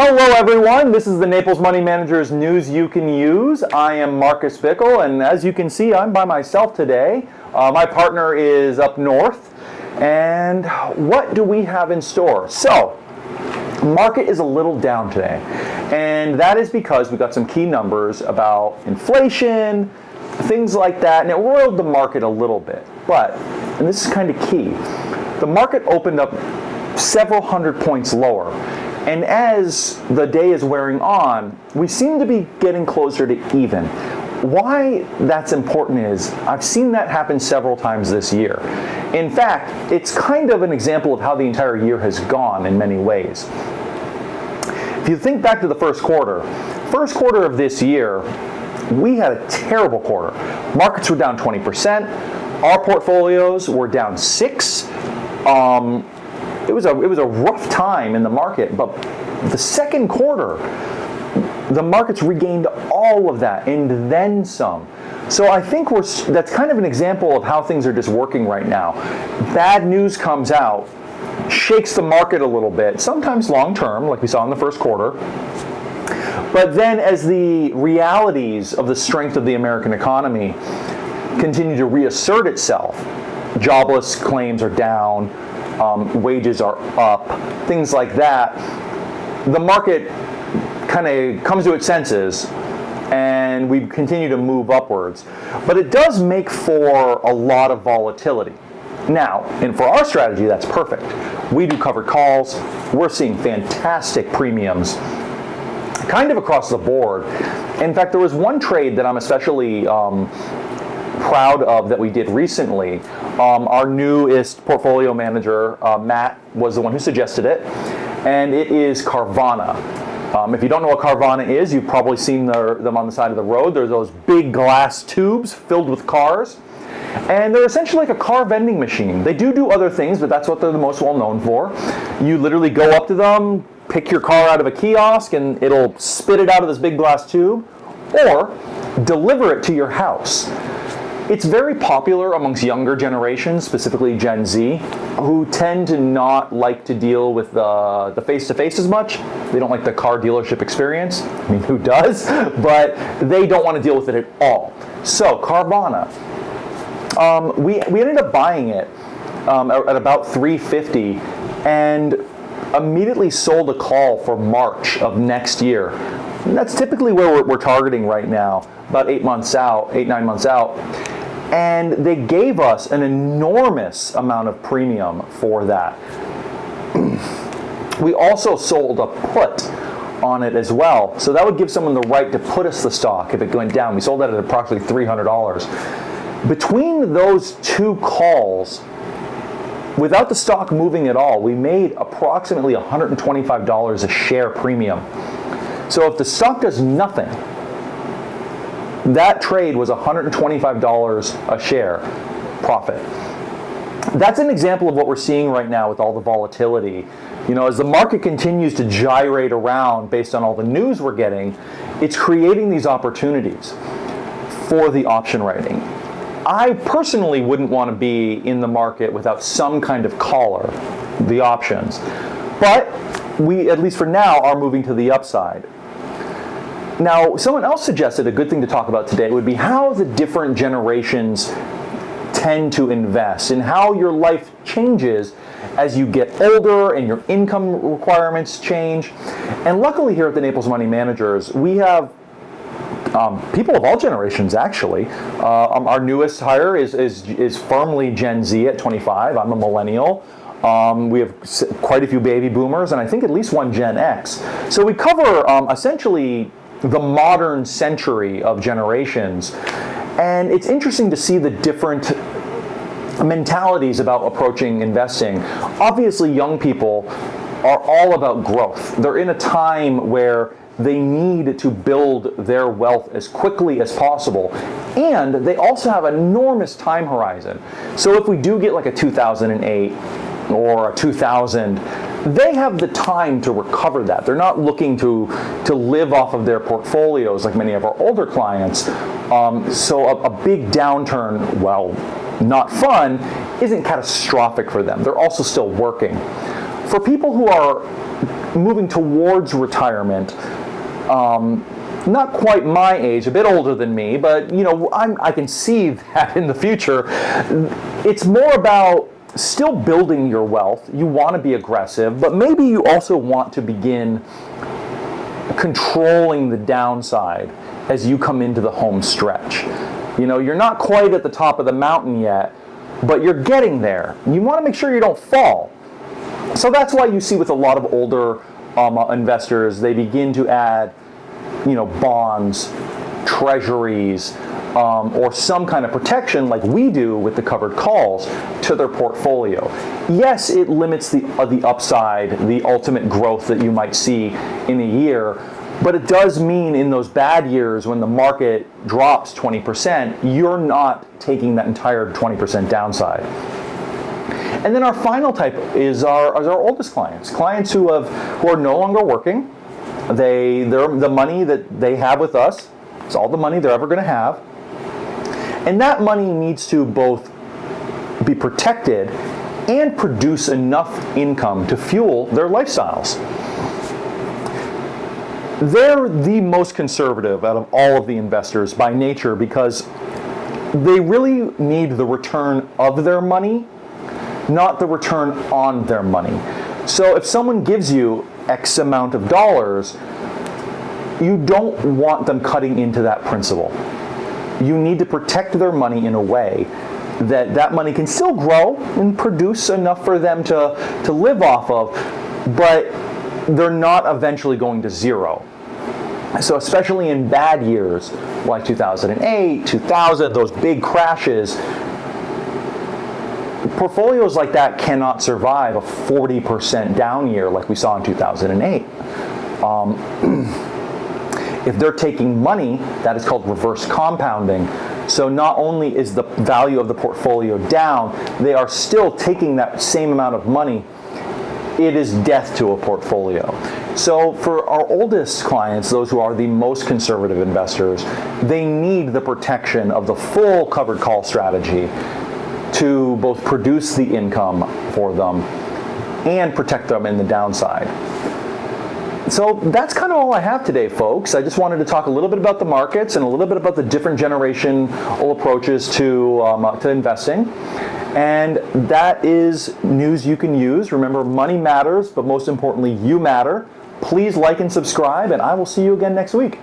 Hello everyone, this is the Naples Money Managers news you can use. I am Marcus Bickle, and as you can see, I'm by myself today. My partner is up north, and what do we have in store? So, market is a little down today, and that is because we got some key numbers about inflation, things like that, and it roiled the market a little bit. But, and this is kind of key, the market opened up several hundred points lower. And as the day is wearing on, we seem to be getting closer to even. Why that's important is I've seen that happen several times this year. In fact, it's kind of an example of how the entire year has gone in many ways. If you think back to the first quarter of this year, we had a terrible quarter. Markets were down 20%. Our portfolios were down 6%. It was a rough time in the market, but the second quarter, the markets regained all of that and then some. So I think that's kind of an example of how things are just working right now. Bad news comes out, shakes the market a little bit, sometimes long term, like we saw in the first quarter. But then as the realities of the strength of the American economy continue to reassert itself, jobless claims are down, wages are up, things like that, the market kind of comes to its senses and we continue to move upwards. But it does make for a lot of volatility. Now, and for our strategy, that's perfect. We do covered calls. We're seeing fantastic premiums kind of across the board. In fact, there was one trade that I'm especially proud of that we did recently. Our newest portfolio manager, Matt, was the one who suggested it, and it is Carvana. If you don't know what Carvana is, you've probably seen them on the side of the road. They're those big glass tubes filled with cars, and they're essentially like a car vending machine. They do other things, but that's what they're the most well known for. You literally go up to them, pick your car out of a kiosk, and it'll spit it out of this big glass tube, or deliver it to your house. It's very popular amongst younger generations, specifically Gen Z, who tend to not like to deal with the face-to-face as much. They don't like the car dealership experience. I mean, who does? But they don't want to deal with it at all. So, Carvana, we ended up buying it at about $350 and immediately sold a call for March of next year. And that's typically where we're targeting right now, about 9 months out. And they gave us an enormous amount of premium for that. We also sold a put on it as well. So that would give someone the right to put us the stock if it went down. We sold that at approximately $300. Between those two calls, without the stock moving at all, we made approximately $125 a share premium. So if the stock does nothing, that trade was $125 a share profit. That's an example of what we're seeing right now with all the volatility. You know, as the market continues to gyrate around based on all the news we're getting, it's creating these opportunities for the option writing. I personally wouldn't want to be in the market without some kind of collar, the options. But we, at least for now, are moving to the upside. Now, someone else suggested a good thing to talk about today would be how the different generations tend to invest and how your life changes as you get older and your income requirements change. And luckily here at the Naples Money Managers, we have people of all generations, actually. Our newest hire is firmly Gen Z at 25. I'm a millennial. We have quite a few baby boomers, and I think at least one Gen X. So we cover essentially the modern century of generations. And it's interesting to see the different mentalities about approaching investing. Obviously, young people are all about growth. They're in a time where they need to build their wealth as quickly as possible. And they also have an enormous time horizon. So if we do get like a 2008 or a 2000, they have the time to recover that. They're not looking to live off of their portfolios like many of our older clients. So a big downturn, while not fun, isn't catastrophic for them. They're also still working. For people who are moving towards retirement, not quite my age, a bit older than me, but I can see that in the future. It's more about still building your wealth. You want to be aggressive, but maybe you also want to begin controlling the downside as you come into the home stretch. You're not quite at the top of the mountain yet, but you're getting there. You want to make sure you don't fall. So that's why you see with a lot of older investors, they begin to add bonds, treasuries, or some kind of protection like we do with the covered calls to their portfolio. Yes, it limits the upside, the ultimate growth that you might see in a year, but it does mean in those bad years when the market drops 20%, you're not taking that entire 20% downside. And then our final type is our oldest clients who are no longer working. The money that they have with us, it's all the money they're ever going to have. And that money needs to both be protected and produce enough income to fuel their lifestyles. They're the most conservative out of all of the investors by nature because they really need the return of their money, not the return on their money. So if someone gives you X amount of dollars, you don't want them cutting into that principal. You need to protect their money in a way that money can still grow and produce enough for them to live off of, but they're not eventually going to zero. So especially in bad years like 2008, 2000, those big crashes, portfolios like that cannot survive a 40% down year like we saw in 2008. If they're taking money, that is called reverse compounding. So not only is the value of the portfolio down, they are still taking that same amount of money. It is death to a portfolio. So for our oldest clients, those who are the most conservative investors, they need the protection of the full covered call strategy to both produce the income for them and protect them in the downside. So that's kind of all I have today, folks. I just wanted to talk a little bit about the markets and a little bit about the different generational approaches to investing. And that is news you can use. Remember, money matters, but most importantly, you matter. Please like and subscribe, and I will see you again next week.